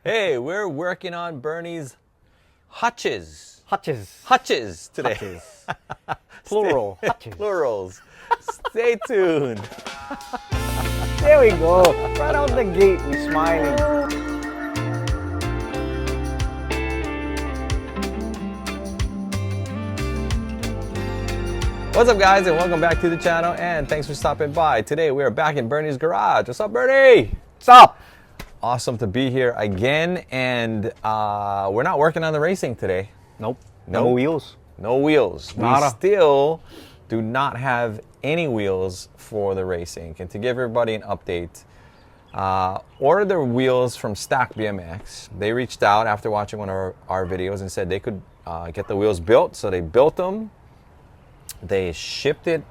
Hey, we're working on Bernie's Hutches. Hutches. Hutches today. Hutches. Plural. Hutches. Plurals. Stay tuned. There we go. Right out the gate, we're smiling. What's up, guys, and welcome back to the channel, and thanks for stopping by. Today we are back in Bernie's garage. What's up, Bernie? What's up? Awesome to be here again, and we're not working on the racing today. Nope. Nope. No wheels. No wheels. Nada. We still do not have any wheels for the racing. And to give everybody an update, ordered their wheels from Stack BMX. They reached out after watching one of our videos and said they could get the wheels built, so they built them. They shipped it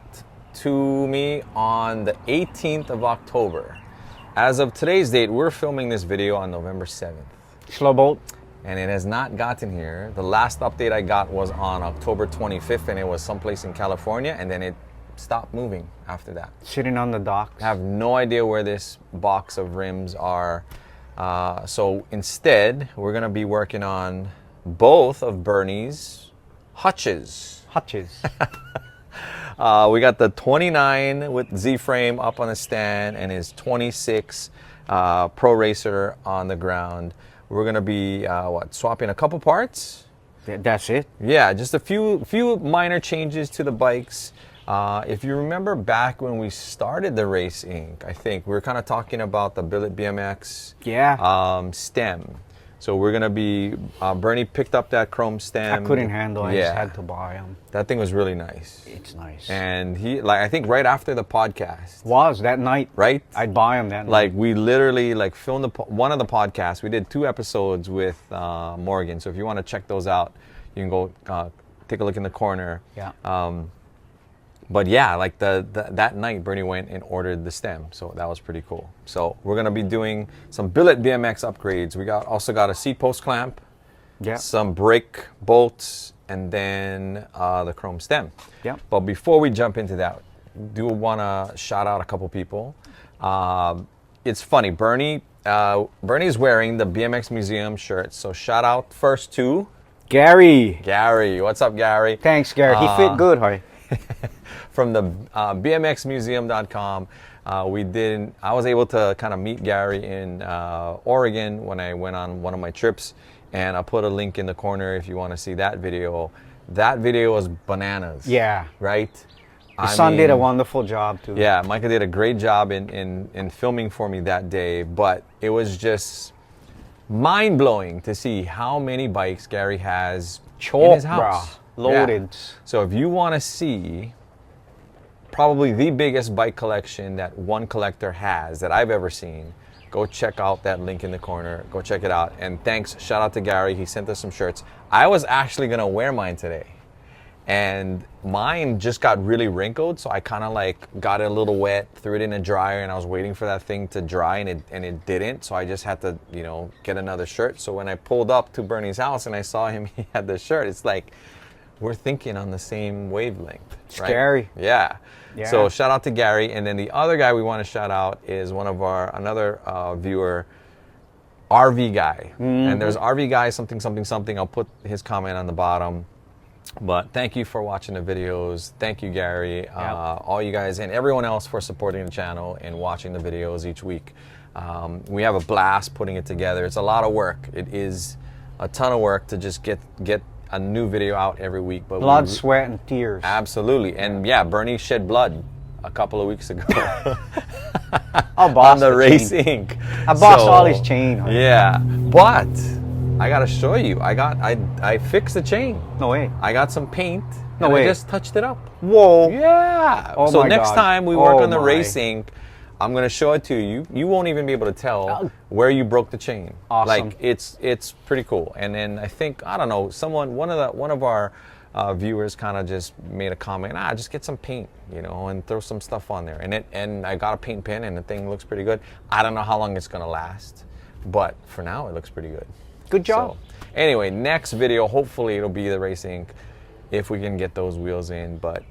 to me on the 18th of October. As of today's date, we're filming this video on November 7th. Slow boat. And it has not gotten here. The last update I got was on October 25th, and it was someplace in California, and then it stopped moving after that. Sitting on the docks. I have no idea where this box of rims are. So instead, we're gonna be working on both of Bernie's Hutches. Hutches. We got the 29 with Z-frame up on the stand and his 26 Pro Racer on the ground. We're gonna be swapping a couple parts. That's it. Yeah, just a few minor changes to the bikes. If you remember back when we started the racing, I think we were kind of talking about the Billet BMX stem. So we're gonna be, Bernie picked up that chrome stem. I couldn't handle it. I just had to buy them. That thing was really nice. It's nice. And he, I think right after the podcast. Was that night. Right? I'd buy them that night. Like, we literally filmed one of the podcasts. We did 2 episodes with Morgan. So if you want to check those out, you can go take a look in the corner. Yeah. But yeah, like that night, Bernie went and ordered the stem, so that was pretty cool. So we're gonna be doing some Billet BMX upgrades. We also got a seat post clamp, some brake bolts, and then the chrome stem. Yeah. But before we jump into that, do want to shout out a couple people. It's funny, Bernie's wearing the BMX Museum shirt, so shout out first to Gary. Gary. What's up, Gary? Thanks, Gary. He fit good, huh? From the bmxmuseum.com. I was able to kind of meet Gary in Oregon when I went on one of my trips, and I'll put a link in the corner if you want to see that video. That video was bananas. Yeah. Right? His son did a wonderful job too. Yeah, Micah did a great job in filming for me that day, but it was just mind-blowing to see how many bikes Gary has in his house. Loaded. Yeah. So if you want to see probably the biggest bike collection that one collector has that I've ever seen, go check out that link in the corner. Go check it out. And thanks, shout out to Gary. He sent us some shirts. I was actually going to wear mine today. And mine just got really wrinkled, so I kind of got it a little wet, threw it in a dryer, and I was waiting for that thing to dry, and it didn't. So I just had to, get another shirt. So when I pulled up to Bernie's house and I saw him, he had the shirt. It's like, we're thinking on the same wavelength. Scary. Right? Yeah. So shout out to Gary. And then the other guy we want to shout out is another viewer, RV Guy. Mm-hmm. And there's RV Guy something. I'll put his comment on the bottom. But thank you for watching the videos. Thank you, Gary. All you guys and everyone else for supporting the channel and watching the videos each week. We have a blast putting it together. It's a lot of work. It is a ton of work to just get a new video out every week. But blood, sweat, and tears. Absolutely. And yeah, Bernie shed blood a couple of weeks ago. I'll boss on the racing. I bossed all his chain. Huh? Yeah, but I gotta show you. I fixed the chain. No way. I got some paint. No way. I just touched it up. Whoa. Yeah. Oh, so my next God. time we work on the racing, I'm gonna show it to you. You won't even be able to tell where you broke the chain. Awesome. Like it's pretty cool. And then I think, I don't know, one of our viewers kind of just made a comment. Just get some paint, and throw some stuff on there. And I got a paint pen, and the thing looks pretty good. I don't know how long it's gonna last, but for now it looks pretty good. Good job. So, anyway, next video, hopefully it'll be the racing if we can get those wheels in. But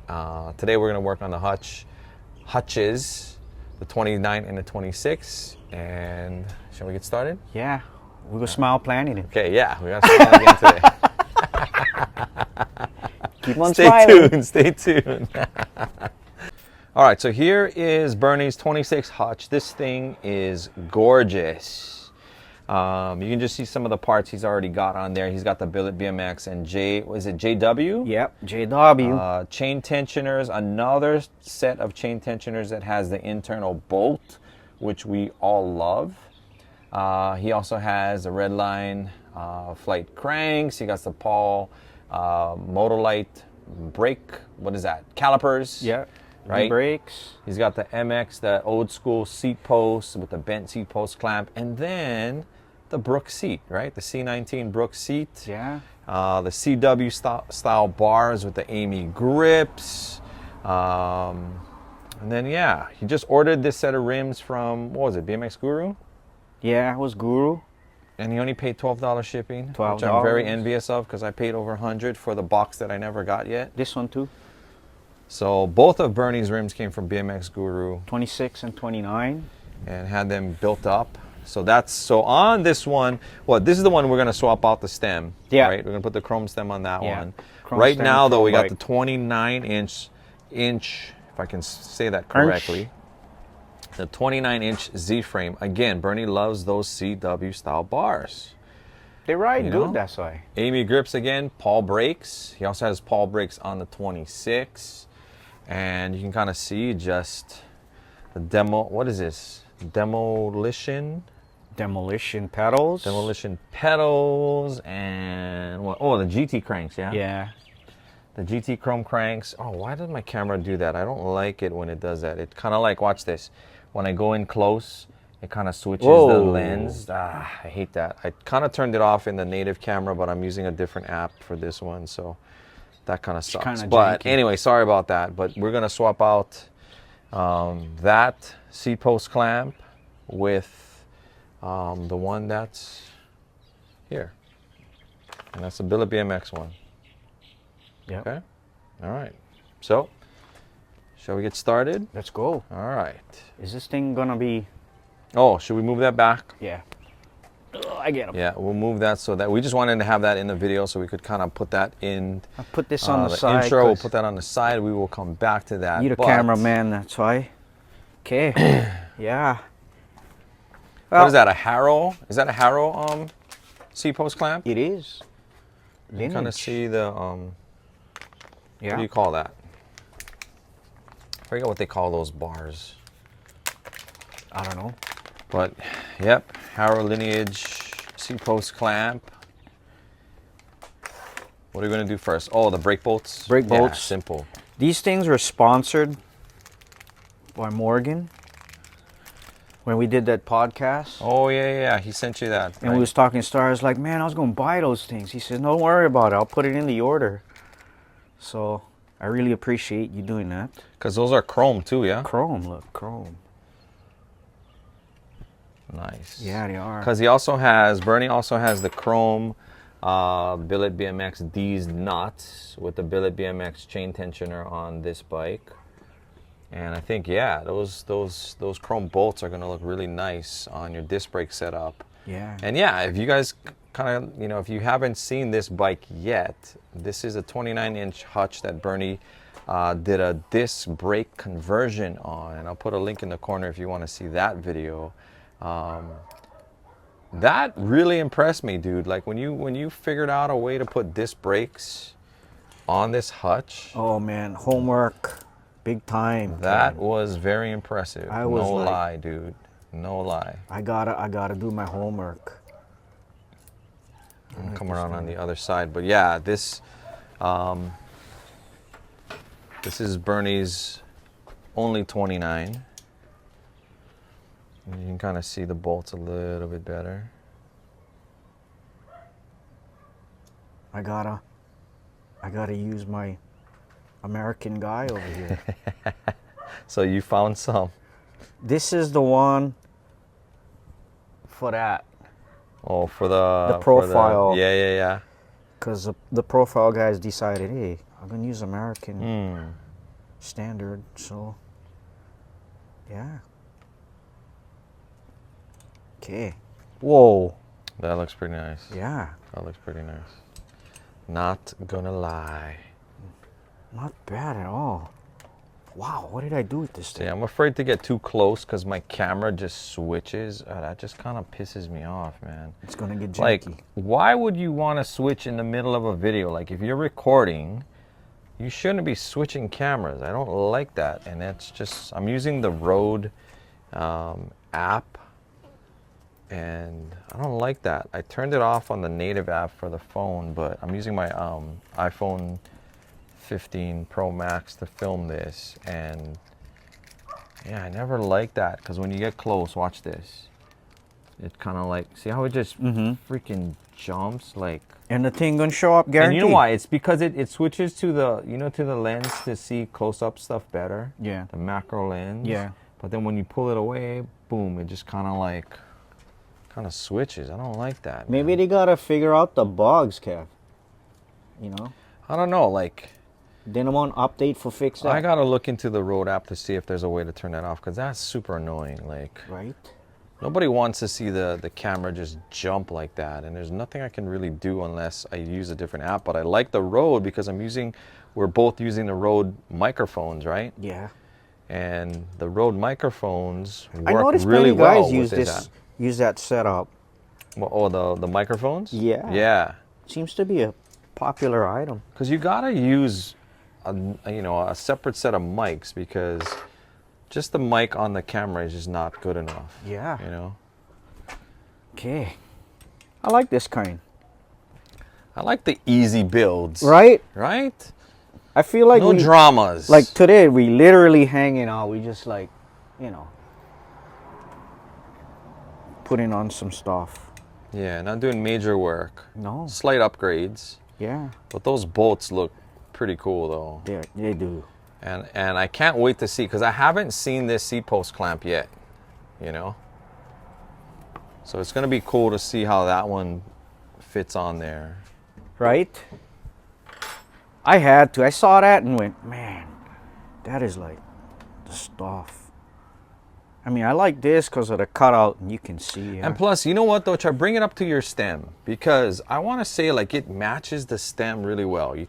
today we're gonna work on the Hutches, the 29 and the 26. And shall we get started? Yeah. We go smile planning it. Okay, yeah, we got to again today. Keep on Stay smiling. tuned. Stay tuned. All right, so here is Bernie's 26 Hutch. This thing is gorgeous. You can just see some of the parts he's already got on there. He's got the Billet BMX and JW? Yep, JW. Chain tensioners, another set of chain tensioners that has the internal bolt, which we all love. He also has the Redline flight cranks. He got the Paul Motolite brake, what is that? Calipers. Yeah. Right? Brakes. He's got the MX, the old school seat post with the bent seat post clamp, and then the Brook seat, right? The C19 Brook seat. Yeah. The CW style bars with the Amy grips. And then, yeah, he just ordered this set of rims from, what was it, BMX Guru? Yeah, it was Guru. And he only paid $12 shipping, $12. which I'm very envious of because I paid over $100 for the box that I never got yet. This one too. So both of Bernie's rims came from BMX Guru. 26 and 29. And had them built up. So on this one, this is the one we're gonna swap out the stem. Yeah. Right? We're gonna put the chrome stem on that one. Chrome right stem, now though, chrome we got bike. the 29 inch, if I can say that correctly. The 29-inch Z-frame. Again, Bernie loves those CW style bars. They ride You good, know? that's why. Amy grips again, Paul brakes. He also has Paul brakes on the 26. And you can kind of see just the demo, what is this? Demolition pedals. Demolition pedals and what? Oh, the GT cranks, yeah? Yeah. The GT chrome cranks. Oh, why does my camera do that? I don't like it when it does that. It kind of like, watch this. When I go in close, it kind of switches the lens. I hate that. I kind of turned it off in the native camera, but I'm using a different app for this one, so that kind of sucks. But janky. Anyway, sorry about that. But we're going to swap out that seat post clamp with the one that's here. And that's the Billet BMX one. Yeah. Okay. All right. So, shall we get started? Let's go. All right. Is this thing gonna be? Oh, should we move that back? Yeah. I get them. Yeah, we'll move that so that we just wanted to have that in the video so we could kind of put that in. I'll put this on the side. Intro. We'll put that on the side. We will come back to that. You're the cameraman, that's why. Okay. Yeah. What is that? A Harrow? Is that a Harrow seat post clamp? It is. You kind of see the Yeah. What do you call that? I forget what they call those bars. I don't know. But, yep, Harrow lineage seat post clamp. What are we going to do first? Oh, the brake bolts? Brake bolts. Yeah, simple. These things were sponsored by Morgan when we did that podcast. Oh, yeah, he sent you that. And we was talking stars like, man, I was going to buy those things. He said, don't worry about it. I'll put it in the order. So I really appreciate you doing that. Because those are chrome too, yeah? Chrome, look, chrome. Nice. Yeah, they are. Because Bernie also has the chrome Billet BMX D's nuts with the Billet BMX chain tensioner on this bike. And I think, yeah, those chrome bolts are going to look really nice on your disc brake setup. Yeah. And yeah, if you guys kind of, if you haven't seen this bike yet, this is a 29-inch Hutch that Bernie did a disc brake conversion on. And I'll put a link in the corner if you want to see that video. That really impressed me, dude. Like when you figured out a way to put disc brakes on this Hutch. Oh man, homework, big time. That was very impressive. I was no like, lie, dude. No lie. I gotta do my homework. I'm come around on the other side, but yeah, this is Bernie's only 29. And you can kind of see the bolts a little bit better. I gotta use my American guy over here. So you found some. This is the one for that. Oh, for the profile. Yeah. Because the profile guys decided, hey, I'm gonna use American standard, so yeah. Okay. Whoa. That looks pretty nice. Yeah. That looks pretty nice. Not gonna lie. Not bad at all. Wow, what did I do with this See, thing? I'm afraid to get too close because my camera just switches. That just kind of pisses me off, man. It's gonna get janky. Like, why would you want to switch in the middle of a video? Like, if you're recording, you shouldn't be switching cameras. I don't like that. And that's just, I'm using the Rode app, and I don't like that. I turned it off on the native app for the phone, but I'm using my iPhone 15 Pro Max to film this, and yeah, I never liked that because when you get close, watch this. It kind of like, see how it just freaking jumps like. And the thing gonna show up guaranteed. And you know why? It's because it switches to the, you know, to the lens to see close-up stuff better. Yeah. The macro lens. Yeah. But then when you pull it away, boom, it just kind of like, switches. I don't like that. Maybe they gotta figure out the bugs, Kev. You know? I don't know, like. Didn't want update for fix that. I gotta look into the Rode app to see if there's a way to turn that off, because that's super annoying. Like, right? nobody wants to see the camera just jump like that, and there's nothing I can really do unless I use a different app. But I like the Rode because we're both using the Rode microphones, right? Yeah. And the Rode microphones I work noticed really many well guys with use that setup. Well, oh, the microphones? Yeah. Yeah. Seems to be a popular item. Because you gotta use a separate set of mics, because just the mic on the camera is just not good enough. Yeah. You know? Okay. I like this kind. I like the easy builds. Right? Right? I feel like no dramas. Like today, we literally hanging out. We just like, you know, putting on some stuff. Yeah, not doing major work. No. Slight upgrades. Yeah. But those bolts look pretty cool though. Yeah, they do. And I can't wait to see, because I haven't seen this seat post clamp yet, you know? So it's gonna be cool to see how that one fits on there. Right? I had to. I saw that and went, man, that is like the stuff. I mean, I like this because of the cutout, and you can see. And plus, you know what though? Try bring it up to your stem, because I want to say like it matches the stem really well. You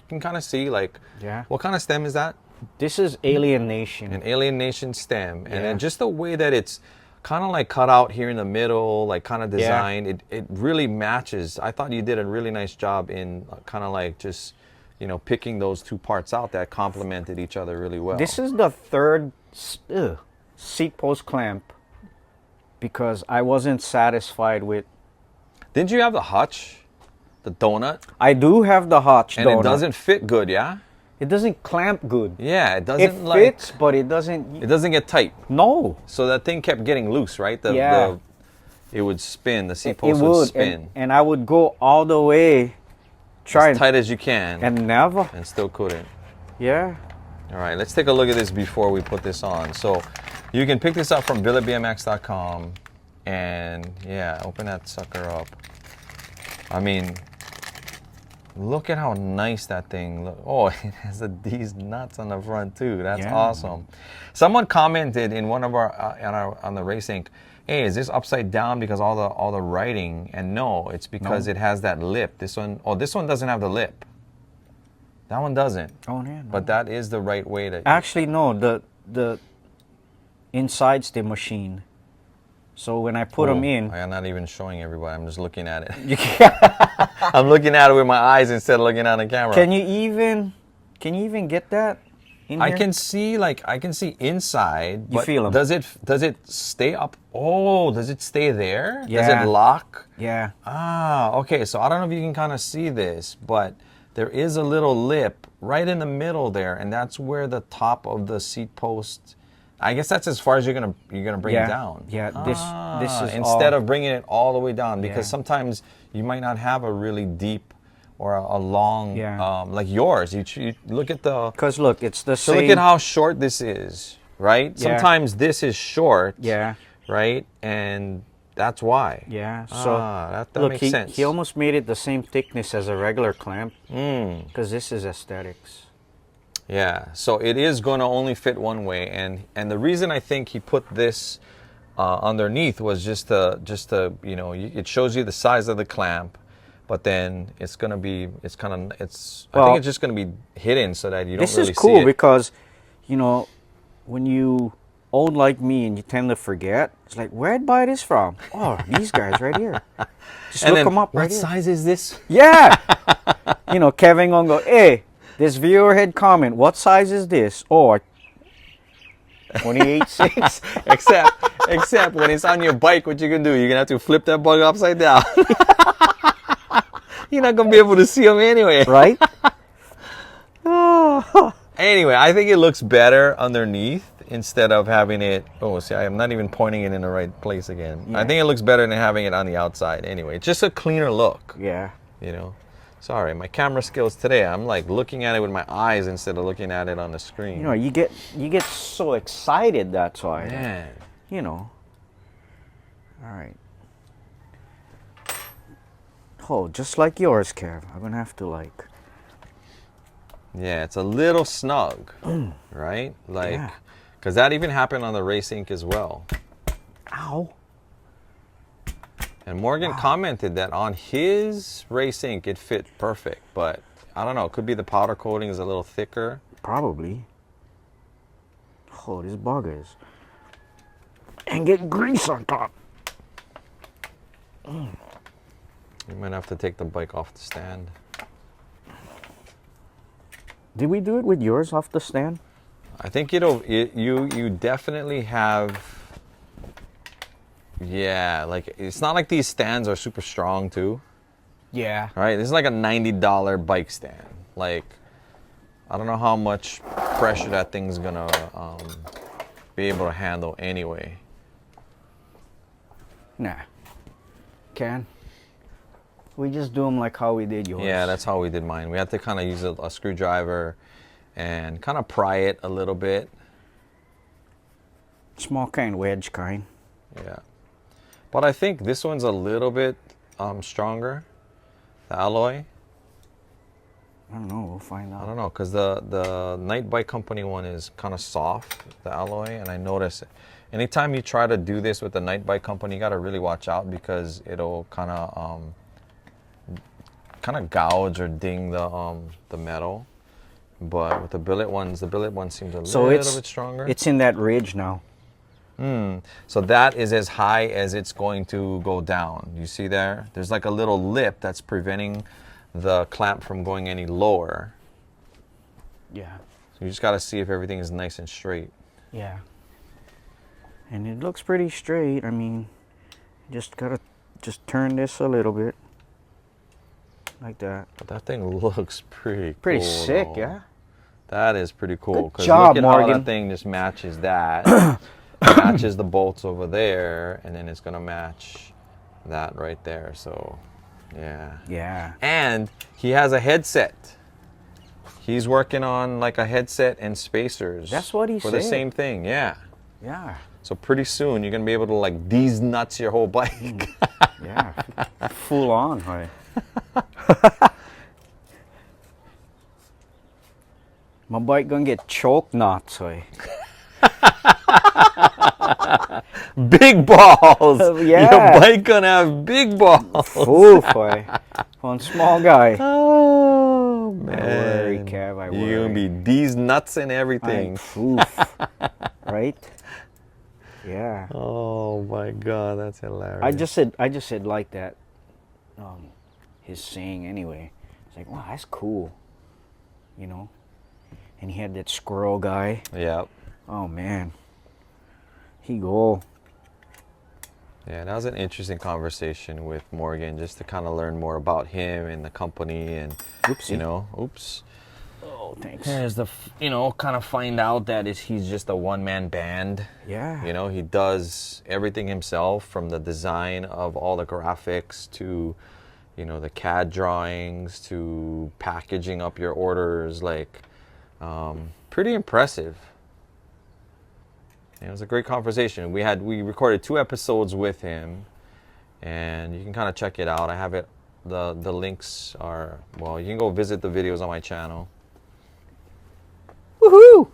can kind of see like, Yeah. what kind of stem is that? This is Alien Nation. An Alien Nation stem, and Yeah. then just the way that it's kind of like cut out here in the middle, like kind of designed, it really matches. I thought you did a really nice job in kind of like just, you know, picking those two parts out that complemented each other really well. This is the third seat post clamp because I wasn't satisfied with. Didn't you have the Hutch, the donut? I do have the Hutch and donut. it doesn't fit good, yeah? It doesn't clamp good. Yeah, it It doesn't fits, but it doesn't. it doesn't get tight. No. So that thing kept getting loose, right? Yeah. It would spin, the seat It post would spin. and I would go all the way, try As tight as you can, and never. and still couldn't. Yeah. All right, let's take a look at this before we put this on. So you can pick this up from BilletBMX.com, and yeah, open that sucker up. I mean, look at how nice that thing looks. Oh, it has these nuts on the front too. That's Yeah. awesome. Someone commented in one of our on the Race Inc. Hey, is this upside down because all the writing? And no, it's because it has that lip. This one doesn't have the lip. That one doesn't. Oh yeah. No. But that is the right way to. Actually, no. The inside's the machine. So when I put them in, I'm not even showing everybody. I'm just looking at it. you can, I'm looking at it with my eyes instead of looking at the camera. can you even get that in I here? can see inside. You But feel 'em. Does it stay up? Oh, does it stay there? Does Yeah. it lock? Yeah. Ah, okay. So I don't know if you can kind of see this, but there is a little lip right in the middle there, and that's where the top of the seat post. I guess that's as far as you're gonna bring it down. Yeah. This is instead all, of bringing it all the way down, because Yeah. sometimes you might not have a really deep or a long Yeah. like yours. You look at the. Because look, it's the So same. look at how short this is, right? Yeah. Sometimes this is short. Yeah. Right, and that's why. Yeah. So that look, makes sense. he almost made it the same thickness as a regular clamp. Mm. Because this is aesthetics. Yeah, so it is going to only fit one way, and the reason I think he put this underneath was just to you know, it shows you the size of the clamp, but then it's gonna be I think it's just gonna be hidden so that you don't really see it. This is cool because, you know, when you old like me and you tend to forget, it's like, where'd I buy this from? Oh, these guys right here. Just look them up right here. What size is this? Yeah. You know, Kevin gonna go, hey, this viewer had comment, what size is this? Or 28.6. Except when it's on your bike, what you gonna do? You're gonna have to flip that bug upside down. You're not gonna be able to see them anyway. Right? Anyway, I think it looks better underneath instead of having it. Oh, see, I'm not even pointing it in the right place again. Yeah. I think it looks better than having it on the outside. Anyway, just a cleaner look. Yeah. You know. Sorry, my camera skills today. I'm like looking at it with my eyes instead of looking at it on the screen. You know, you get so excited, that's why. Man. You know. All right. Oh, just like yours, Kev. I'm gonna have to like. Yeah, it's a little snug, right? Like, because that even happened on the Race Ink as well. Ow. And Morgan commented that on his Race Ink it fit perfect, but I don't know. It could be the powder coating is a little thicker. Probably. Oh, these buggers. And get grease on top. You might have to take the bike off the stand. Did we do it with yours off the stand? I think you definitely have. Yeah, like it's not like these stands are super strong too. Yeah. Right? This is like a $90 bike stand. Like, I don't know how much pressure that thing's gonna be able to handle anyway. Nah. Can. We just do them like how we did yours. Yeah, that's how we did mine. We had to kind of use a screwdriver and kind of pry it a little bit. Small kind, wedge kind. Yeah. But I think this one's a little bit stronger, the alloy. I don't know, we'll find out. I don't know, because the Night Bike Company one is kind of soft, the alloy, and I notice anytime you try to do this with the Night Bike Company, you got to really watch out because it'll kind of gouge or ding the metal. But with the Billet ones seems a little bit stronger. It's in that ridge now. So that is as high as it's going to go down. You see there? There's like a little lip that's preventing the clamp from going any lower. Yeah. So you just got to see if everything is nice and straight. Yeah. And it looks pretty straight. I mean, just gotta turn this a little bit. Like that. But that thing looks pretty cool, sick, though. yeah? That is pretty cool. Good job, look at Morgan. how that thing just matches that. Matches the bolts over there, and then it's going to match that right there. So, yeah. Yeah. And he has a headset. He's working on like a headset and spacers. That's what he for said. the same thing, yeah. Yeah. So pretty soon you're going to be able to like these nuts your whole bike. Yeah. Full on, right? My bike gonna get choke knots, right? Big balls. Yeah. Your bike gonna have big balls. Oof, boy. One small guy. Oh man. I worry, Kev, I worry. You're gonna be these nuts and everything. Oof. Right? Yeah. Oh my god, that's hilarious. I just said like that. His saying anyway. It's like, wow, that's cool. You know? And he had that squirrel guy. Yep. Oh man. He go. Yeah, that was an interesting conversation with Morgan, just to kind of learn more about him and the company, and Oopsie. you know, oops. Oh, thanks. There's the, kind of find out that he's just a one-man band. Yeah. You know, he does everything himself, from the design of all the graphics to, the CAD drawings to packaging up your orders. Like, pretty impressive. It was a great conversation. We recorded 2 episodes with him, and you can kind of check it out. I have it. The links are, well, you can go visit the videos on my channel. Woohoo!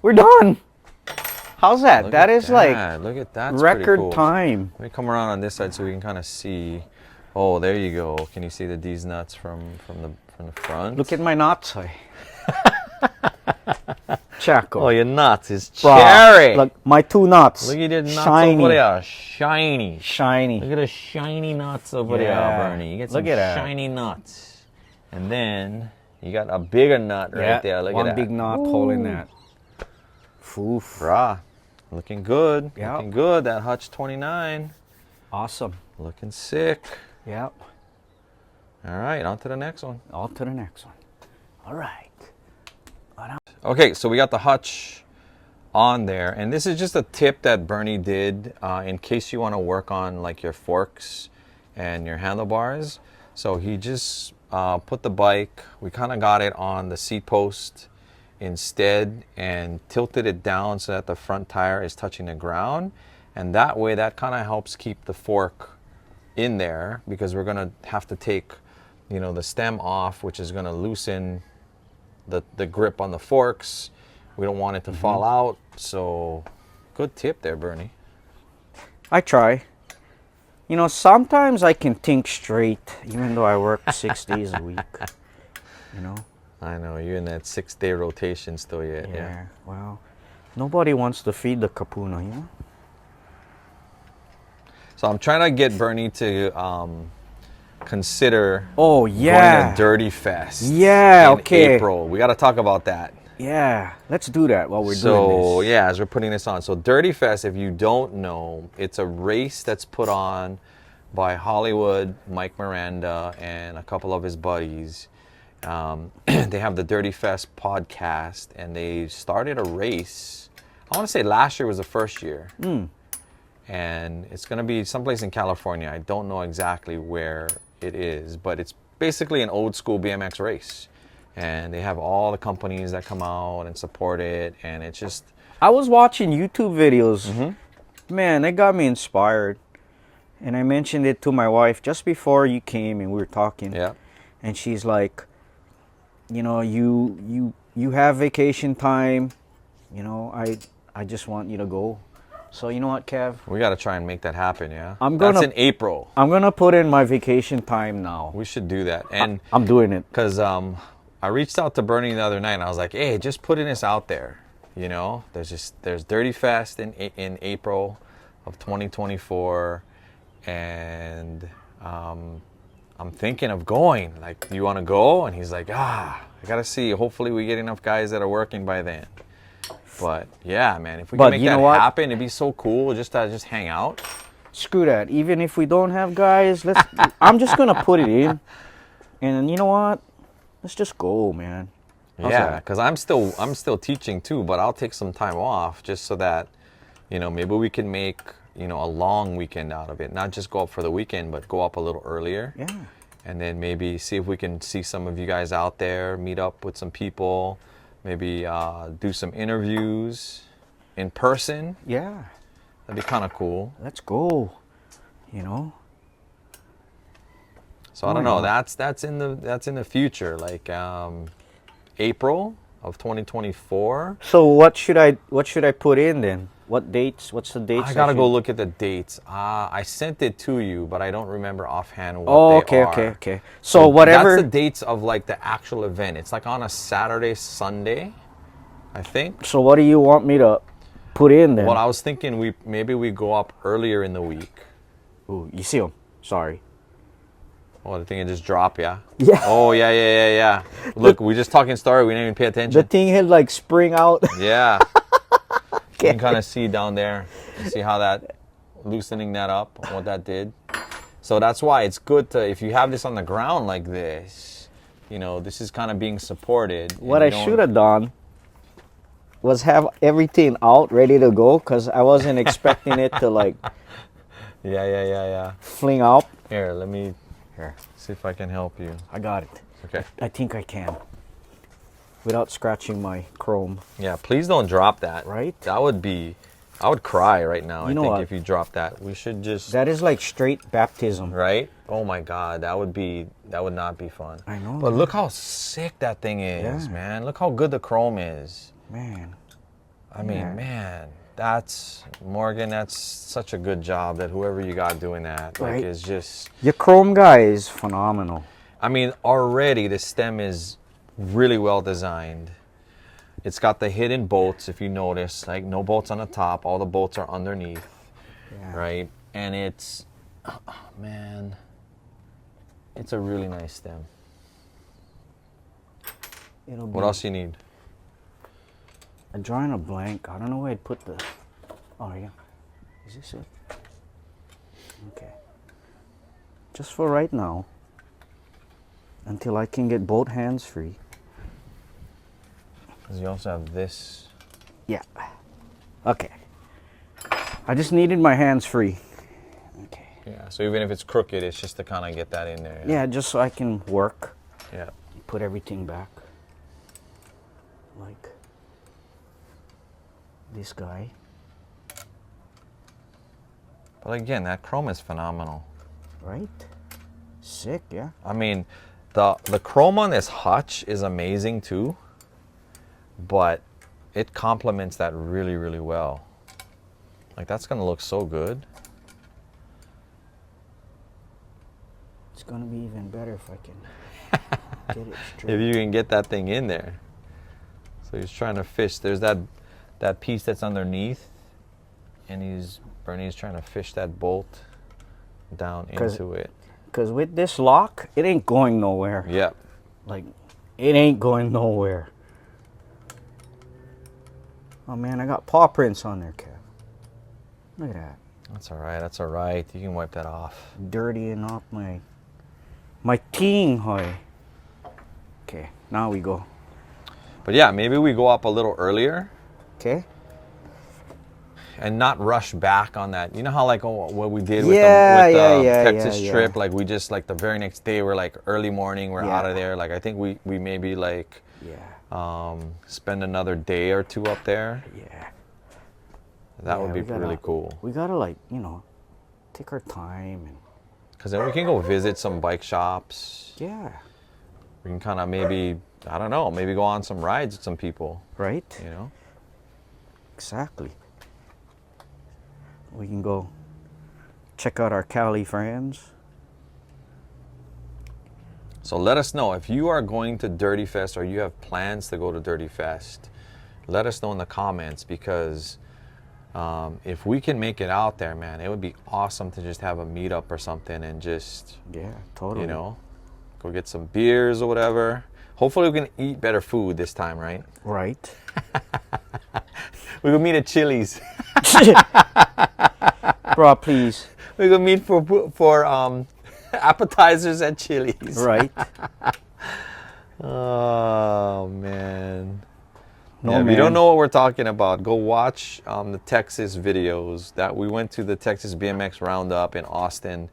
We're done. How's that? Look That at is that. like Look at that. record cool. time. Let me come around on this side so we can kind of see. Oh, there you go. Can you see these nuts from the front? Look at my nuts. Chaco. Oh, your nuts is Bruh, cherry. Look, my two nuts. Look at your nuts shiny. over there. Shiny. Shiny. Look at the shiny nuts over there, Bernie. You get some Look at shiny nuts. And then you got a bigger nut right there. Look at that. One big knot holding that. Oof. Rah. Looking good. Yep. Looking good. That Hutch 29. Awesome. Looking sick. Yep. All right, on to the next one. On to the next one. All right. Okay, so we got the Hutch on there, and this is just a tip that Bernie did in case you want to work on like your forks and your handlebars. So he just put the bike, we kind of got it on the seat post instead and tilted it down so that the front tire is touching the ground, and that way that kind of helps keep the fork in there, because we're going to have to take, you know, the stem off, which is going to loosen the grip on the forks. We don't want it to fall out. So good tip there, Bernie. I try. You know, sometimes I can think straight, even though I work 6 days a week. You know? I know, you're in that 6-day rotation still yet. Yeah. Well, nobody wants to feed the kapuna, you know? So I'm trying to get Bernie to consider going to Dirty Fest in April. We got to talk about that. Yeah, let's do that while we're doing this. So, yeah, as we're putting this on. So, Dirty Fest, if you don't know, it's a race that's put on by Hollywood, Mike Miranda, and a couple of his buddies. They have the Dirty Fest podcast, and they started a race. I want to say last year was the first year. And it's going to be someplace in California. I don't know exactly where it is, but it's basically an old school BMX race. And they have all the companies that come out and support it, and it's just... I was watching YouTube videos. Man, they got me inspired. And I mentioned it to my wife just before you came and we were talking. Yeah. And she's like, you know, you have vacation time. You know, I just want you to go. So you know what, Kev? We got to try and make that happen, yeah? That's in April. I'm going to put in my vacation time now. We should do that. And I'm doing it. Because I reached out to Bernie the other night, and I was like, hey, just putting this out there. You know, there's Dirty Fest in April of 2024. And I'm thinking of going. Like, do you want to go? And he's like, I got to see. Hopefully we get enough guys that are working by then. But yeah, man, if we can make that happen, it'd be so cool just to hang out. Screw that. Even if we don't have guys, I'm just gonna put it in. And you know what? Let's just go, man. Yeah, because I'm still teaching too, but I'll take some time off just so that, you know, maybe we can make, you know, a long weekend out of it. Not just go up for the weekend, but go up a little earlier. Yeah. And then maybe see if we can see some of you guys out there, meet up with some people. Maybe do some interviews in person. Yeah. That'd be kind of cool. Let's go. You know. So I don't know. That's in the future, like April of 2024. So what should I put in then? What dates? What's the dates? I gotta go look at the dates. I sent it to you, but I don't remember offhand what they are. Okay. So whatever. That's the dates of like the actual event. It's like on a Saturday, Sunday, I think. So what do you want me to put in then? Well, I was thinking maybe we go up earlier in the week. Ooh, you see them? Sorry. Oh, the thing had just dropped, yeah? Yeah. Oh, yeah. Look, we just talking story. We didn't even pay attention. The thing had like spring out. Yeah. You can kind of see down there. You see how that, loosening that up, what that did. So that's why it's good to, if you have this on the ground like this, you know, this is kind of being supported. What I should have done was have everything out, ready to go, because I wasn't expecting it to like... Yeah. Fling out. Here, let me see if I can help you. I got it. Okay. I think I can. Without scratching my chrome. Yeah, please don't drop that. Right? That would be, I would cry right now, I think, what? if you drop that. We should just... That is like straight baptism. Right? Oh my God, that would not be fun. I know. But look how sick that thing is, man. Look how good the chrome is. Man. I mean, man, That's Morgan. That's such a good job that whoever you got doing that like Right. is just. Your chrome guy is phenomenal. I mean, already the stem is really well designed. It's got the hidden bolts, if you notice, like no bolts on the top. All the bolts are underneath, Yeah. right? And it's, oh, man, it's a really nice stem. It'll be, What else you need? I'm drawing a blank. I don't know where I'd put the. Oh yeah, is this it? Okay. Just for right now, until I can get both hands free. Because you also have this. Yeah. Okay. I just needed my hands free. Okay. Yeah, so even if it's crooked, it's just to kind of get that in there. Yeah, just so I can work. Yeah. Put everything back. Like this guy. But again, that chrome is phenomenal. Right? Sick, yeah. I mean, the chrome on this Hutch is amazing too, but it complements that really, really well. Like that's gonna look so good. It's gonna be even better if I can get it straight. If you can get that thing in there. So he's trying to fish. There's that piece that's underneath, and Bernie's trying to fish that bolt down into it. Because with this lock, it ain't going nowhere. Yep. Like, it ain't going nowhere. Oh man, I got paw prints on there, Kev. Look at that. That's all right. That's all right. You can wipe that off. Dirtying off my team, hoy. Okay, now we go. But yeah, maybe we go up a little earlier Okay. and not rush back on that. You know how like what we did with Yeah, the yeah, Texas yeah. trip? Like we just like the very next day we're like early morning, we're out Yeah. of there. Like I think we maybe like Yeah. spend another day or two up there. Yeah. That Yeah, would be we gotta- really cool. We gotta like, take our time and Because then we can go visit some bike shops. yeah. We can kind of maybe, I don't know, maybe go on some rides with some people, Right? you know? Exactly. We can go check out our Cali friends. So let us know if you are going to Dirty Fest or you have plans to go to Dirty Fest. Let us know in the comments because if we can make it out there, man, it would be awesome to just have a meetup or something and just, Yeah, totally. go get some beers or whatever. Hopefully we can eat better food this time, right? Right. We can meet at Chili's. Bro, please. We can meet for appetizers at Chili's. Right. Oh man. No, Yeah, if you man. don't know what we're talking about, go watch the Texas videos. That we went to the Texas BMX Roundup in Austin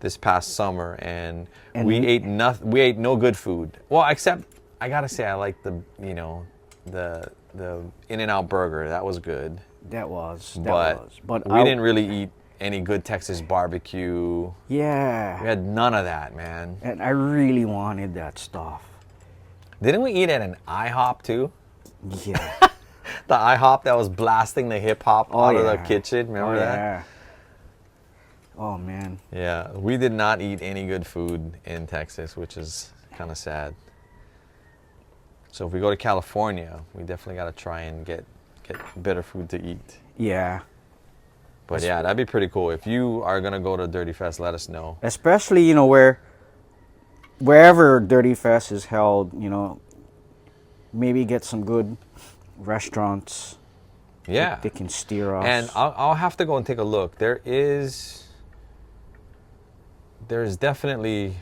this past summer, and we ate nothing. We ate no good food. Well, except I gotta say I like the In-N-Out burger. That was good. That was. But we didn't really eat any good Texas barbecue. Yeah. We had none of that, man. And I really wanted that stuff. Didn't we eat at an IHOP too? Yeah. The IHOP that was blasting the hip hop out of the yeah. kitchen. Remember that? Yeah. Oh man. Yeah, we did not eat any good food in Texas, which is kind of sad. So if we go to California, we definitely got to try and get better food to eat. Yeah. But yeah, that'd be pretty cool. If you are gonna go to Dirty Fest, let us know. Especially, wherever Dirty Fest is held, maybe get some good restaurants. Yeah. They can steer us. And I'll have to go and take a look. There's definitely,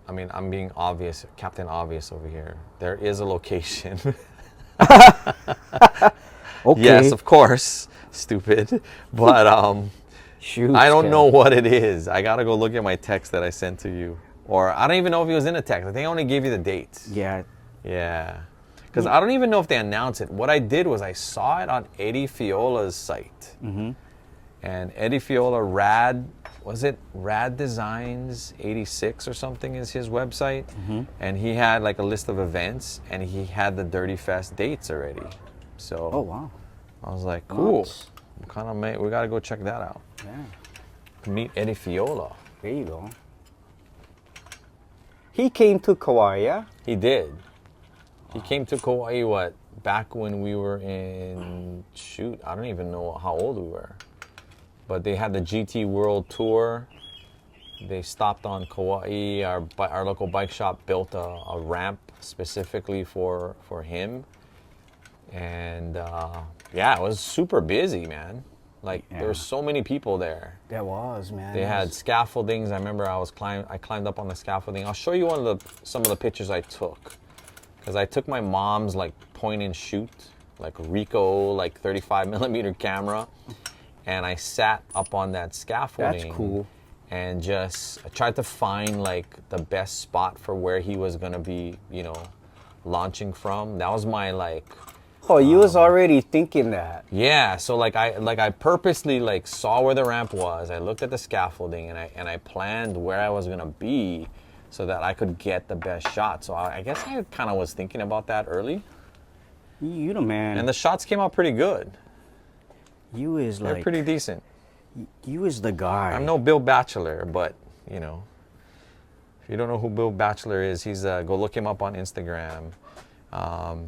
I mean, I'm being obvious, Captain Obvious over here. There is a location. Okay. Yes, of course. Stupid. But Shoot, I don't Kev. know what it is. I gotta go look at my text that I sent to you. Or I don't even know if it was in a text. I think I only gave you the dates. Yeah. Yeah. Because I don't even know if they announced it. What I did was I saw it on Eddie Fiola's site. Mm-hmm. And Eddie Fiola, Rad Designs 86 or something is his website. Mm-hmm. And he had like a list of events and he had the Dirty Fest dates already. So Oh wow. I was like, cool. Nuts. We got to go check that out. Yeah. Meet Eddie Fiola. There you go. He came to Kauai, yeah? He did. He came to Kauai, what, back when we were in, shoot, I don't even know how old we were. But they had the GT World Tour. They stopped on Kauai. Our local bike shop built a ramp specifically for him. And yeah, it was super busy, man. Like, there were so many people there. There was, man. They had scaffoldings. I remember I climbed up on the scaffolding. I'll show you some of the pictures I took. Because I took my mom's like point and shoot, like Ricoh, like 35 millimeter camera. And I sat up on that scaffolding. That's cool. And I tried to find like the best spot for where he was gonna be, you know, launching from. That was my like. Oh, you was already thinking that. Yeah, so I purposely like saw where the ramp was. I looked at the scaffolding and I planned where I was gonna be so that I could get the best shot. So I guess I kind of was thinking about that early. You the man. And the shots came out pretty good. You is They're like. pretty decent. You is the guy. I'm no Bill Batchelor, but you know, if you don't know who Bill Batchelor is, he's go look him up on Instagram.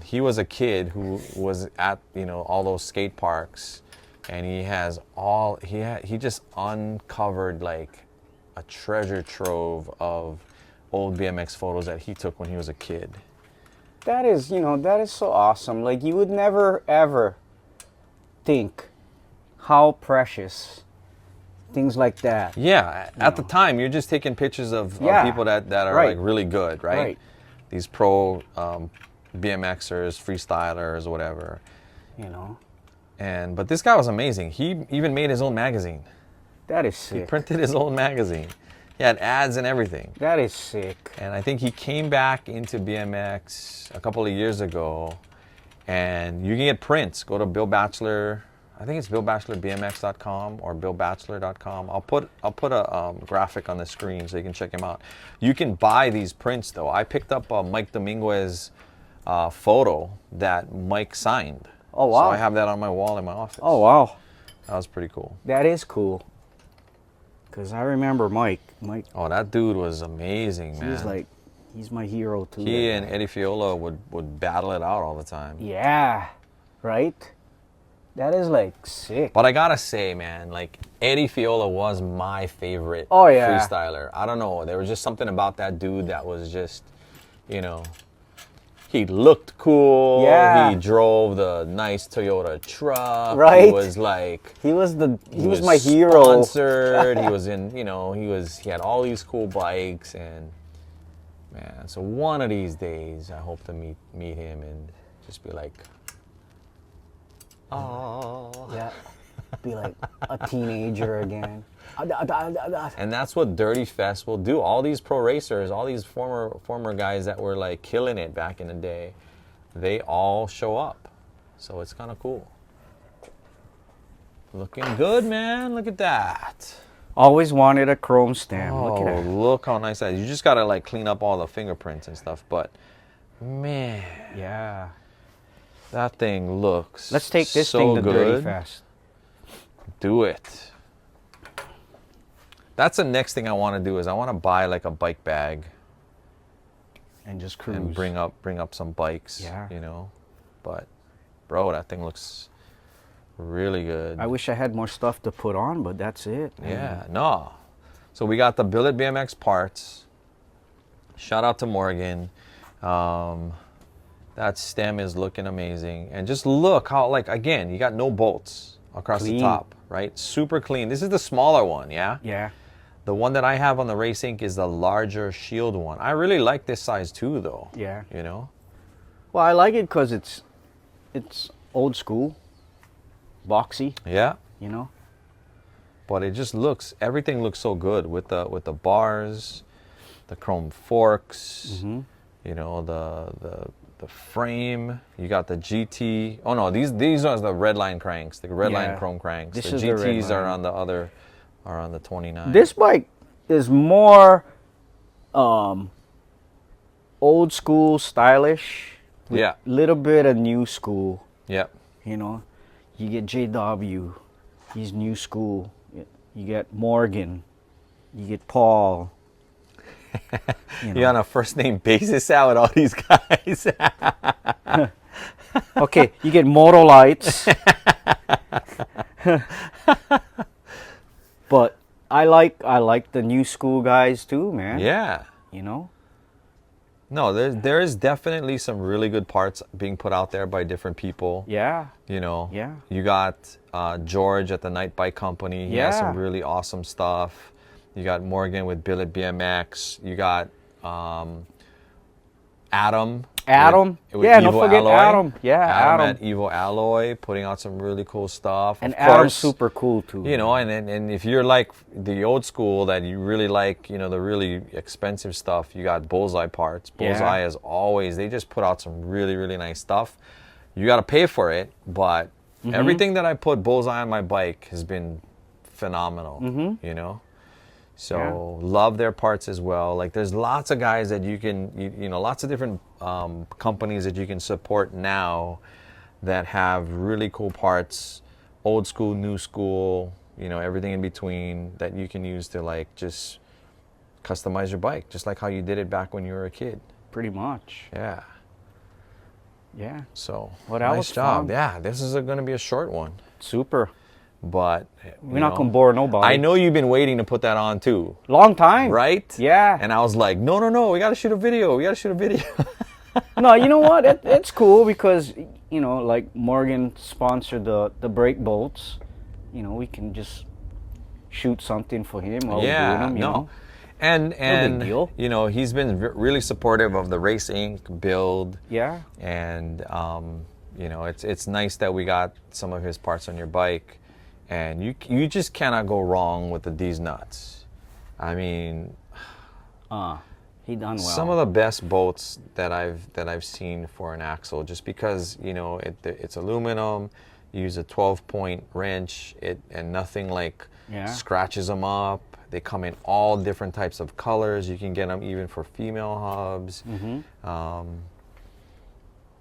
He was a kid who was at, you know, all those skate parks, and he just uncovered like a treasure trove of old BMX photos that he took when he was a kid. That is, you know, that is so awesome. Like, you would never ever think how precious things like that. Yeah, at the time you're just taking pictures of people that are like really good, right? These pro BMXers, freestylers, whatever. You know. But this guy was amazing. He even made his own magazine. That is He sick. printed his own magazine. He had ads and everything. That is sick. And I think he came back into BMX a couple of years ago. And you can get prints. Go to Bill Batchelor. I think it's BillBatchelorBMX.com or BillBatchelor.com. I'll put a graphic on the screen so you can check him out. You can buy these prints though. I picked up a Mike Dominguez photo that Mike signed. Oh wow! So I have that on my wall in my office. Oh wow! That was pretty cool. That is cool. Cause I remember Mike. Oh, that dude was amazing, man. He's my hero too. He and Eddie Fiola would battle it out all the time. Yeah, right. That is like sick. But I gotta say, man, like Eddie Fiola was my favorite freestyler. I don't know. There was just something about that dude that was just, you know, he looked cool. Yeah. He drove the nice Toyota truck. Right. He was like he was my hero. Sponsored. He was in, you know, he had all these cool bikes, and man, so one of these days I hope to meet him and just be like, oh. Yeah. Be like a teenager again. And that's what Dirty Fest will do. All these pro racers, all these former guys that were like killing it back in the day, they all show up. So it's kind of cool. Looking good, man. Look at that. Always wanted a chrome stamp. Oh, Look at that. look how nice that is. You just got to like clean up all the fingerprints and stuff. But man, Yeah. that thing looks Let's take this so thing to good. Dirty Fest. Do it. That's the next thing I want to do is I want to buy like a bike bag And just cruise. and bring up some bikes. Yeah. You know, but bro, that thing looks really good. I wish I had more stuff to put on, but that's it. Yeah, no. So we got the Billet BMX parts. Shout out to Morgan. That stem is looking amazing. And just look how, like, again, you got no bolts across the Clean. top, right? Super clean. This is the smaller one, yeah? Yeah. The one that I have on the Race Inc. is the larger shield one. I really like this size too, though. Yeah. You know? Well, I like it because it's old school, boxy, Yeah. you know? But it just everything looks so good with the bars, the chrome forks, you know, the frame. You got the GT. Oh no, these are the red line cranks, the red line chrome cranks. This The is the red GTs are line. on the 29. This bike is more old school, stylish. Yeah. Little bit of new school, Yep. you know? You get JW, he's new school. You get Morgan, you get Paul. You're on a first name basis out with all these guys. Okay, you get Motolites. But I like the new school guys too, man. Yeah. You know? No, there is definitely some really good parts being put out there by different people. Yeah. You know, Yeah. you got George at the Night Bike Company. He has some Yeah. really awesome stuff. You got Morgan with Billet BMX. You got Adam. Adam. with Yeah, don't Evo forget Alloy. Adam. Yeah, Adam. at Evo Alloy, putting out some really cool stuff. And Of Adam's course, super cool too. you know, and if you're like the old school that you really like, you know, the really expensive stuff, you got Bullseye parts. Bullseye, as always, they just put out some really, really nice stuff. You got to pay for it, but everything that I put Bullseye on my bike has been phenomenal, you know? So love their parts as well. Like there's lots of guys that you can, you know, lots of different companies that you can support now that have really cool parts, old school, new school, you know, everything in between that you can use to like just customize your bike, just like how you did it back when you were a kid. Pretty much. Yeah. Yeah. So Well, that nice was job. fun. Yeah, this is going to be a short one, Super. but We're not gonna bore nobody. I know you've been waiting to put that on too, Long time. right? Yeah. And I was like, no, we got to shoot a video. We got to shoot a video. No, you know what? It's cool because, you know, like Morgan sponsored the brake bolts. You know, we can just shoot something for him while we're doing them, you know? And deal. you know, he's been really supportive of the Race Inc. build. Yeah. And you know, it's nice that we got some of his parts on your bike, and you just cannot go wrong with the D's nuts. I mean, He done well. some of the best bolts that I've seen for an axle, just because, you know, it's aluminum. You use a 12-point wrench, and nothing like scratches them up. They come in all different types of colors. You can get them even for female hubs.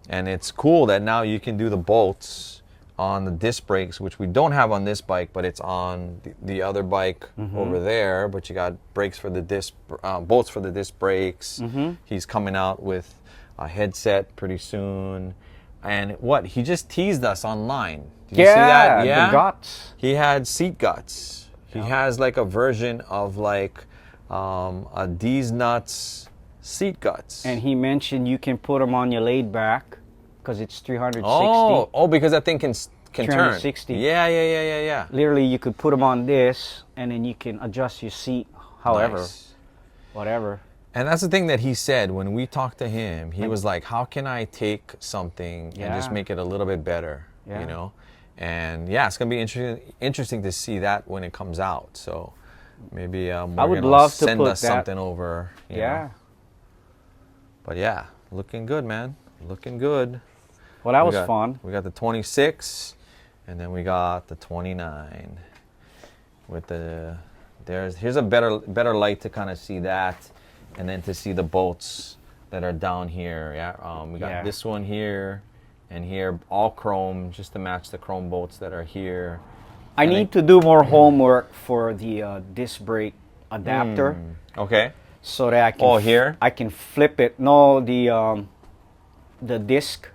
And it's cool that now you can do the bolts on the disc brakes, which we don't have on this bike, but it's on the other bike over there. But you got brakes for the disc, bolts for the disc brakes. He's coming out with a headset pretty soon. And what? He just teased us online. Did you see that? Yeah, the guts. He had seat guts. He has like a version of like a D's nuts seat guts. And he mentioned you can put them on your laid back because it's 360. Oh, because that thing can turn. 360. Yeah. Literally, you could put them on this, and then you can adjust your seat however, Nice. whatever. And that's the thing that he said when we talked to him. He was like, how can I take something and just make it a little bit better, you know? And yeah, it's going to be interesting to see that when it comes out. So maybe I would Morgan will love to send put us that- something over. you know? But yeah, looking good, man. Looking good. Well, that was got, fun. We got the 26, and then we got the 29. With the here's a better light to kind of see that, and then to see the bolts that are down here. Yeah, we got this one here, and here all chrome, just to match the chrome bolts that are here. I need to do more homework for the disc brake adapter. Okay. So that I can. Oh, here? I can flip it. No, the disc.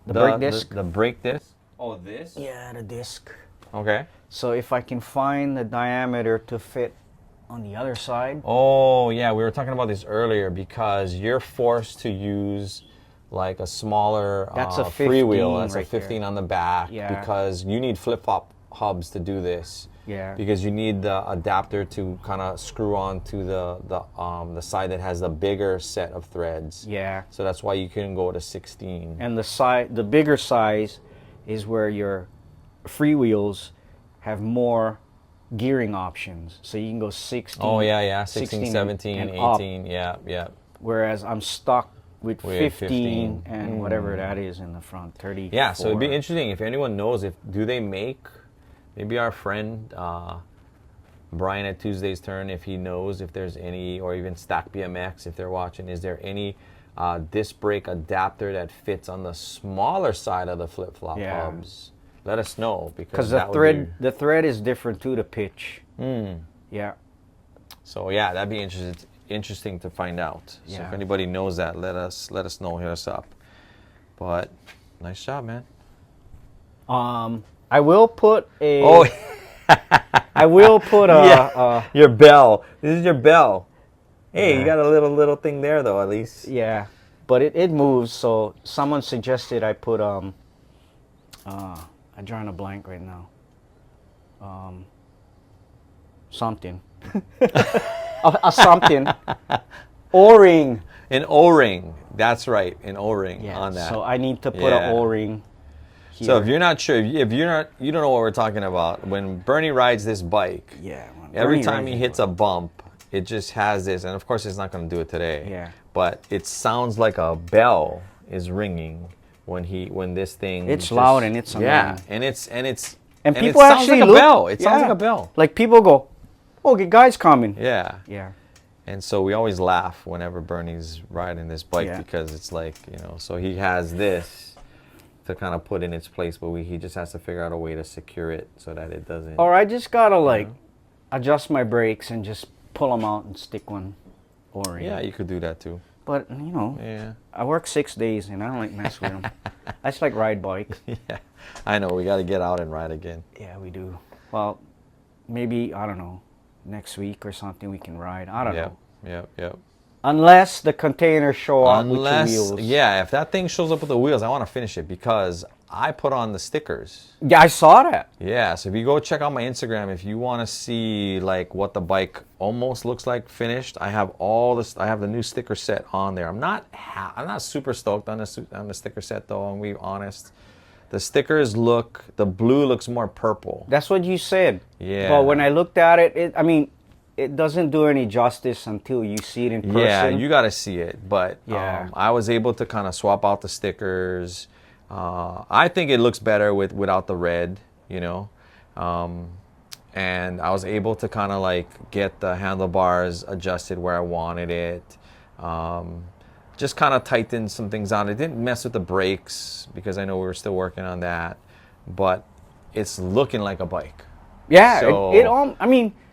The brake disc. The brake disc. Oh, this. Yeah, the disc. Okay. So if I can find the diameter to fit on the other side. Oh yeah, we were talking about this earlier because you're forced to use like a smaller That's a 15 freewheel. That's right a 15 on the back because you need flip-flop hubs to do this. Yeah. Because you need the adapter to kind of screw on to the side that has the bigger set of threads. Yeah. So that's why you couldn't go to 16. And the bigger size is where your freewheels have more gearing options. So you can go 16. Oh yeah, 16, 17, and 18. up. Yeah. Whereas I'm stuck with 15, 15. and whatever that is in the front, 30. Yeah, so it'd be interesting if anyone knows do they make, maybe our friend Brian at Tuesday's Turn, if he knows if there's any, or even Stack BMX if they're watching, is there any disc brake adapter that fits on the smaller side of the flip-flop Yeah. hubs, let us know, Because that the thread is different to the pitch. Yeah. So yeah, that'd be interesting to find out. So Yeah. if anybody knows that, let us know, hit us up. But nice job, man. I will put a. Oh, I will put a. yeah. Your bell. This is your bell. Hey, you Yeah. got a little thing there though, at least. Yeah, but it moves. So someone suggested I put I'm drawing a blank right now. Something. a something. O-ring. An O-ring. That's right, an O-ring Yeah. on that. So I need to put an O-ring. Here. So if you're not sure, if you don't know what we're talking about, when Bernie rides this bike, yeah, every time he hits a bump, it just has this, and of course it's not going to do it today. Yeah. But it sounds like a bell is ringing when this thing. It's just, loud and it's annoying. yeah, and people it sounds actually like a look, bell. It sounds yeah. like a bell. Like people go, "Oh, the guy's coming." Yeah. Yeah. And so we always laugh whenever Bernie's riding this bike Yeah. because it's like, so he has this to kind of put in its place, but he just has to figure out a way to secure it so that it doesn't. Or I just gotta adjust my brakes and just pull them out and stick one O-ring. Yeah, you could do that too. But Yeah. I work 6 days and I don't like mess with them. I just like ride bikes. Yeah, I know. We got to get out and ride again. Yeah, we do. Well, maybe, I don't know, next week or something we can ride. I don't know. Yep. Unless the containers show up with the wheels. Yeah, if that thing shows up with the wheels, I want to finish it because I put on the stickers. Yeah, I saw that. Yeah, so if you go check out my Instagram, if you want to see like what the bike almost looks like finished, I have all this. I have the new sticker set on there. I'm not super stoked on the sticker set though. I'm gonna be honest. The stickers the blue looks more purple. That's what you said. Yeah. But when I looked at it, it doesn't do any justice until you see it in person. Yeah, you got to see it. But Yeah. I was able to kind of swap out the stickers. I think it looks better without the red, and I was able to kind of like get the handlebars adjusted where I wanted it. Just kind of tightened some things out. It didn't mess with the brakes because I know we were still working on that, but it's looking like a bike. Yeah, So-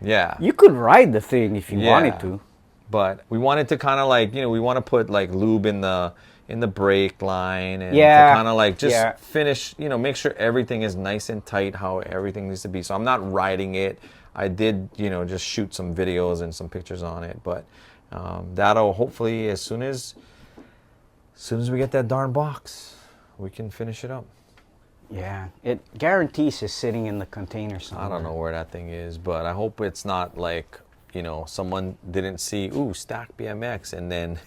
Yeah. you could ride the thing if you wanted to. But we wanted to kind of like, we want to put like lube in the brake line and Yeah. to kind of like just Yeah. finish, make sure everything is nice and tight how everything needs to be. So I'm not riding it. I did, just shoot some videos and some pictures on it, but that'll hopefully as soon as we get that darn box, we can finish it up. Yeah, it guarantees it's sitting in the container somewhere. I don't know where that thing is, but I hope it's not like, someone didn't see, stack BMX, and then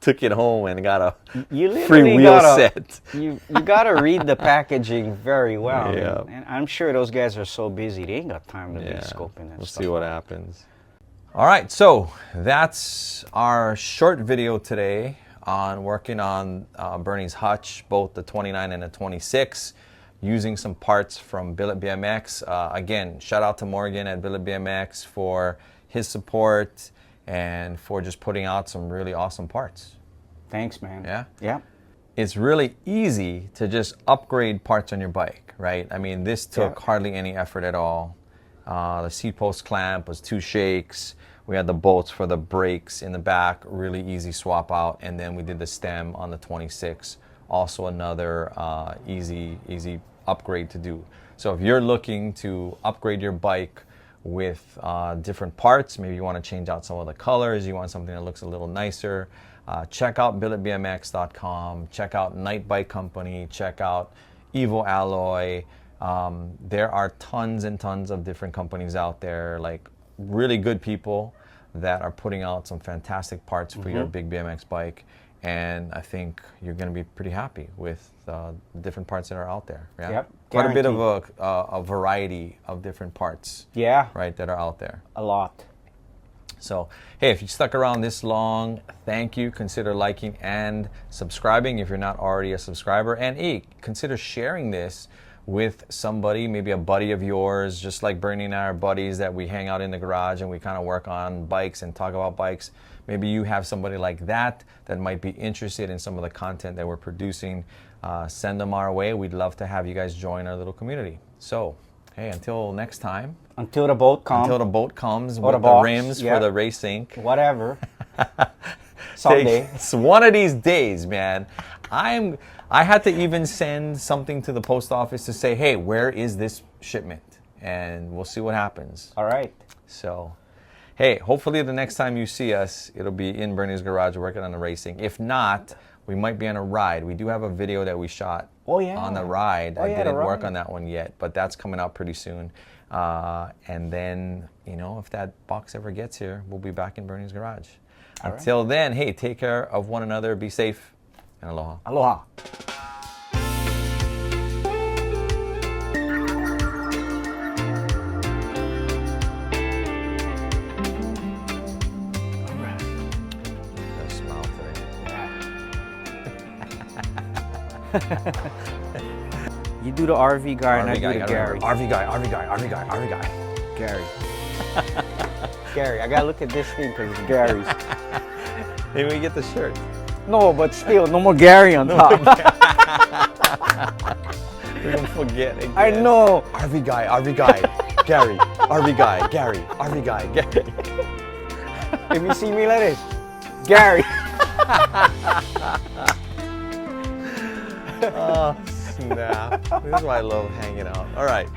took it home and got a You literally free wheel set. You gotta read the packaging very well. Yeah. And I'm sure those guys are so busy they ain't got time to be Yeah, scoping that we'll stuff. see what happens. All right, so that's our short video today on working on Bernie's Hutch, both the 29 and the 26, using some parts from Billet BMX. Again, shout out to Morgan at Billet BMX for his support and for just putting out some really awesome parts. Thanks, man. Yeah? Yeah. It's really easy to just upgrade parts on your bike, right? I mean, this took hardly any effort at all. The seat post clamp was 2 shakes. We had the bolts for the brakes in the back, really easy swap out. And then we did the stem on the 26, also another easy upgrade to do. So if you're looking to upgrade your bike with different parts, maybe you want to change out some of the colors, you want something that looks a little nicer, check out billetbmx.com, check out Night Bike Company, check out Evo Alloy. There are tons and tons of different companies out there, like really good people that are putting out some fantastic parts for your big BMX bike. And I think you're going to be pretty happy with the different parts that are out there. Yeah? Yep, Quite a bit of a variety of different parts. Yeah. Right, that are out there. A lot. So, hey, if you stuck around this long, thank you. Consider liking and subscribing if you're not already a subscriber. And hey, consider sharing this with somebody, maybe a buddy of yours, just like Bernie and I are buddies that we hang out in the garage and we kind of work on bikes and talk about bikes. Maybe you have somebody like that that might be interested in some of the content that we're producing. Send them our way. We'd love to have you guys join our little community. So, hey, until next time. Until the boat comes. Until the boat comes or with the the box, rims yeah. for the race ink. Whatever. Someday. It's one of these days, man. I had to even send something to the post office to say, hey, where is this shipment? And we'll see what happens. All right. So, hey, hopefully the next time you see us, it'll be in Bernie's garage working on the racing. If not, we might be on a ride. We do have a video that we shot on the ride. I didn't work on that one yet, but that's coming out pretty soon. And then, you know, if that box ever gets here, we'll be back in Bernie's garage. Until then, hey, take care of one another, be safe, and aloha. Aloha. You do the RV guy and I do the Gary. RV guy. Gary. Gary, I gotta look at this thing because it's Gary's. Maybe we get the shirt. No, but still, no more Gary on top. We're gonna forget again. I know. RV guy, Gary. RV guy, Gary. RV guy, Gary. If you see me like this, Gary. Oh, snap. This is why I love hanging out. All right.